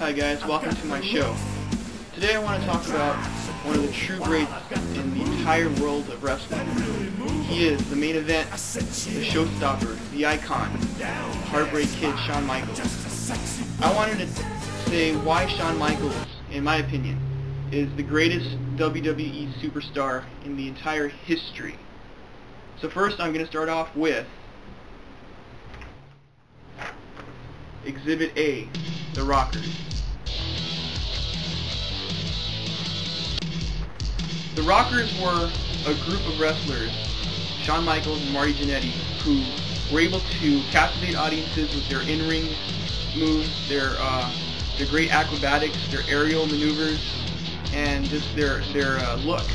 Hi guys, welcome to my show. Today I want to talk about one of the true greats in the entire world of wrestling. He is the main event, the showstopper, the icon, Heartbreak Kid Shawn Michaels. I wanted to say why Shawn Michaels, in my opinion, is the greatest WWE superstar in the entire history. So first I'm going to start off with Exhibit A, the Rockers. The Rockers were a group of wrestlers, Shawn Michaels and Marty Jannetty, who were able to captivate audiences with their in-ring moves, their great acrobatics, their aerial maneuvers, and just their look.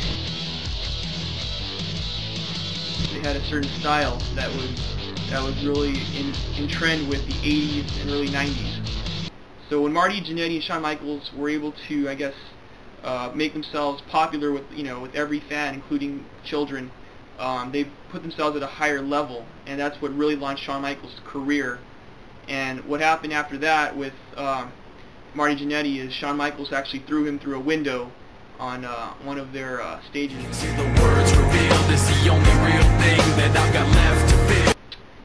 They had a certain style that was really in trend with the 80s and early 90s. So when Marty Jannetty and Shawn Michaels were able to, I guess, make themselves popular with every fan, including children, they put themselves at a higher level, and that's what really launched Shawn Michaels' career. And what happened after that with Marty Jannetty is Shawn Michaels actually threw him through a window on one of their stages.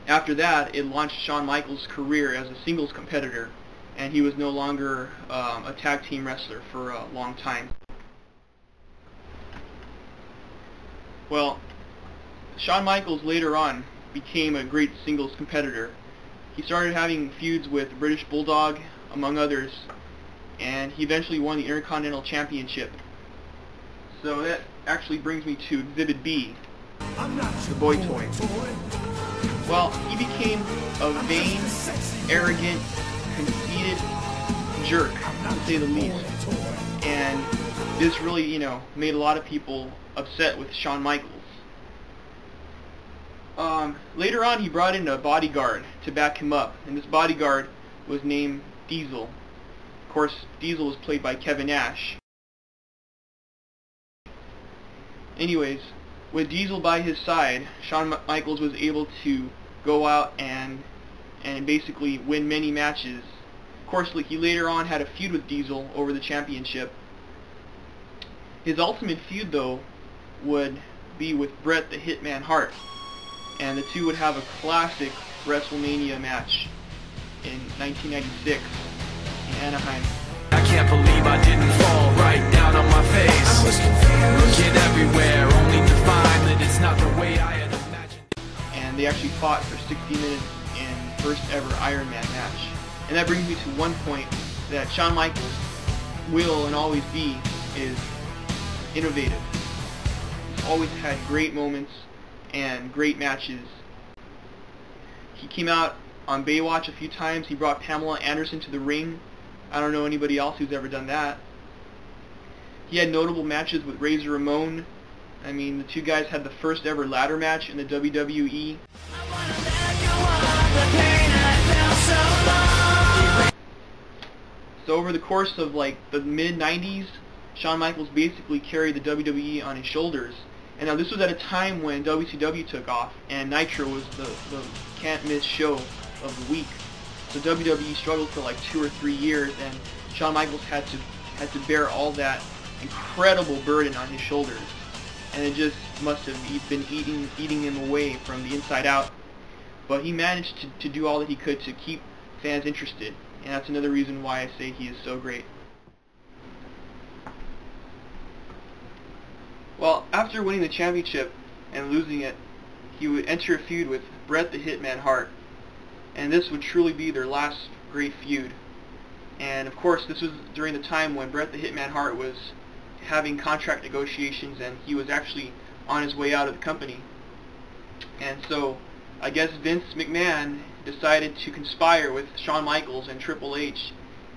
After that, it launched Shawn Michaels' career as a singles competitor, and he was no longer a tag team wrestler for a long time. Well, Shawn Michaels later on became a great singles competitor. He started having feuds with British Bulldog, among others, and he eventually won the Intercontinental Championship. So that actually brings me to Exhibit B, the Boy Toy. Well, he became a vain, arrogant, conceited jerk, to say the least. And this really, made a lot of people upset with Shawn Michaels. Later on, he brought in a bodyguard to back him up, and this bodyguard was named Diesel. Of course, Diesel was played by Kevin Nash. Anyways, with Diesel by his side, Shawn Michaels was able to go out and basically win many matches. Of course, he later on had a feud with Diesel over the championship. His ultimate feud, though, would be with Bret the Hitman Hart, and the two would have a classic WrestleMania match in 1996 in Anaheim. I can't believe I didn't fall right down on my face. I was confused, looking everywhere, only to find that it's not the way I had imagined. And they actually fought for 60 minutes in first ever Iron Man match. And that brings me to one point that Shawn Michaels will and always be is innovative. He's always had great moments and great matches. He came out on Baywatch a few times. He brought Pamela Anderson to the ring. I don't know anybody else who's ever done that. He had notable matches with Razor Ramon. I mean, the two guys had the first ever ladder match in the WWE. So over the course of the mid-90s, Shawn Michaels basically carried the WWE on his shoulders. And now this was at a time when WCW took off, and Nitro was the can't-miss show of the week. So WWE struggled for 2 or 3 years, and Shawn Michaels had to bear all that incredible burden on his shoulders, and it just must have been eating him away from the inside out. But he managed to do all that he could to keep fans interested, and that's another reason why I say he is so great. Well, after winning the championship and losing it, he would enter a feud with Bret the Hitman Hart, and this would truly be their last great feud. And of course, this was during the time when Bret the Hitman Hart was having contract negotiations, and he was actually on his way out of the company. And so I guess Vince McMahon decided to conspire with Shawn Michaels and Triple H,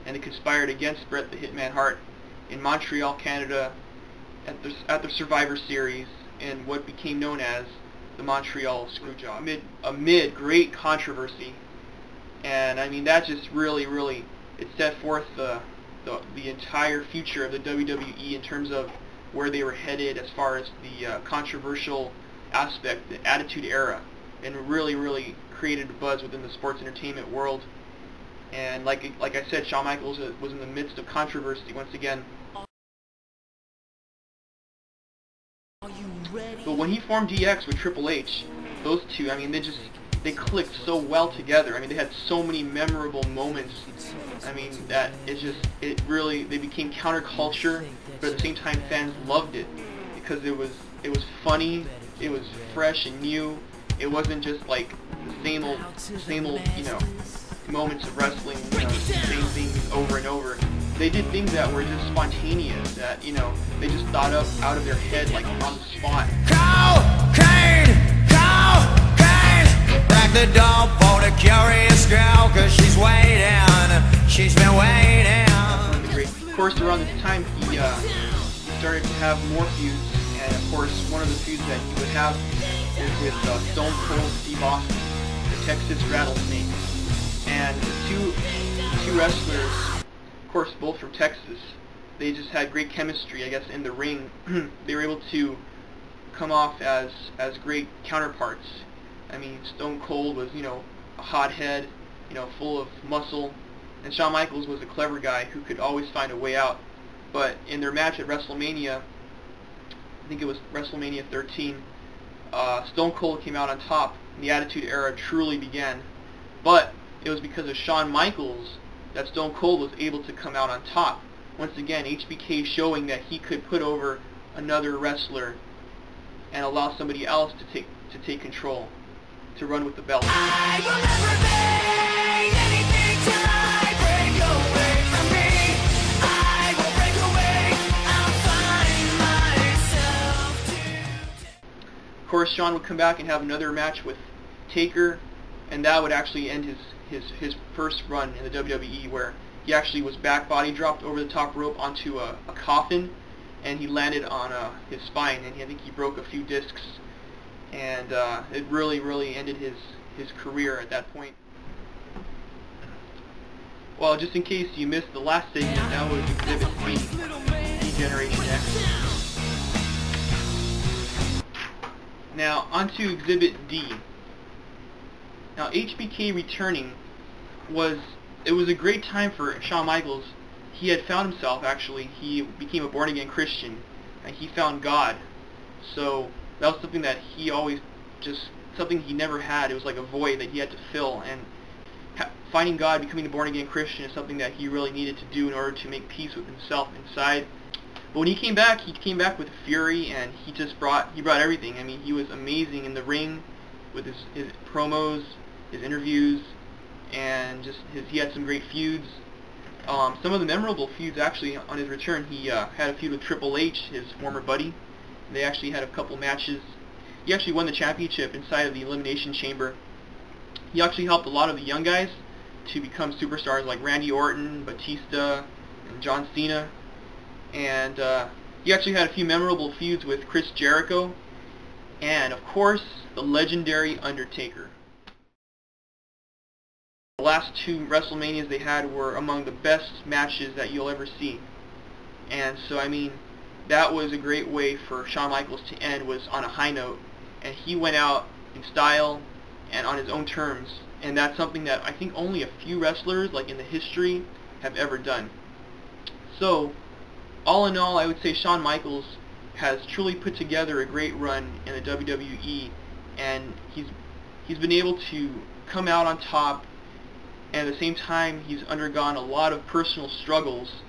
and they conspired against Bret the Hitman Hart in Montreal, Canada, at the Survivor Series in what became known as the Montreal Screwjob. Amid great controversy, and I mean that just really it set forth the entire future of the WWE in terms of where they were headed as far as the controversial aspect, the Attitude Era, and really created a buzz within the sports entertainment world. And like I said, Shawn Michaels was in the midst of controversy once again. But when he formed DX with Triple H, those two, I mean, they clicked so well together. I mean, they had so many memorable moments. I mean, that it really, they became counterculture, but at the same time fans loved it because it was funny, it was fresh and new. It wasn't just like the same old, you know, moments of wrestling, you know, same things over and over. They did things that were just spontaneous, that, you know, they just thought up out of their head, like on the spot. Cocaine, back the door for the curious girl, cause she's waiting, she's been waiting. Of course, around this time, he started to have more feuds, and of course, one of the feuds that he would have is with Stone Cold Steve Austin, the Texas Rattlesnake. And two wrestlers, of course, both from Texas, they just had great chemistry, I guess, in the ring. They were able to come off as great counterparts. I mean, Stone Cold was, you know, a hothead, you know, full of muscle, and Shawn Michaels was a clever guy who could always find a way out. But in their match at WrestleMania, I think it was WrestleMania 13, Stone Cold came out on top, and the Attitude Era truly began. But it was because of Shawn Michaels that Stone Cold was able to come out on top. Once again, HBK showing that he could put over another wrestler and allow somebody else to take control, to run with the belt. I will never make anything till I break away from me. I will break away, I'll find myself to... Of course, Shawn would come back and have another match with Taker, and that would actually end his first run in the WWE, where he actually was back body dropped over the top rope onto a coffin, and he landed on his spine, and I think he broke a few discs, and it really ended his career at that point. Well, just in case you missed the last segment, that was Exhibit B, Generation X. Now, onto Exhibit D. Now, HBK returning was a great time for Shawn Michaels. He had found himself, actually. He became a born-again Christian, and he found God. So that was something that he always something he never had. It was like a void that he had to fill, and finding God, becoming a born-again Christian is something that he really needed to do in order to make peace with himself inside. But when he came back with fury, and he brought everything. I mean, he was amazing in the ring with his promos, his interviews, and he had some great feuds. Some of the memorable feuds, actually, on his return, he had a feud with Triple H, his former buddy. They actually had a couple matches. He actually won the championship inside of the Elimination Chamber. He actually helped a lot of the young guys to become superstars, like Randy Orton, Batista, and John Cena. And he actually had a few memorable feuds with Chris Jericho, and of course, the legendary Undertaker. The last two WrestleManias they had were among the best matches that you'll ever see. And so, I mean, that was a great way for Shawn Michaels to end, was on a high note. And he went out in style and on his own terms. And that's something that I think only a few wrestlers, like in the history, have ever done. So, all in all, I would say Shawn Michaels has truly put together a great run in the WWE. And he's been able to come out on top. And at the same time, he's undergone a lot of personal struggles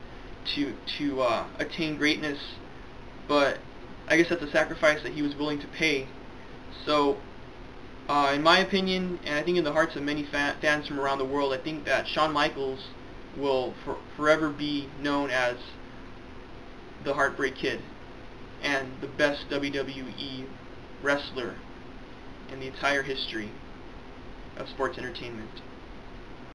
to attain greatness, but I guess that's a sacrifice that he was willing to pay. So, in my opinion, and I think in the hearts of many fans from around the world, I think that Shawn Michaels will forever be known as the Heartbreak Kid and the best WWE wrestler in the entire history of sports entertainment.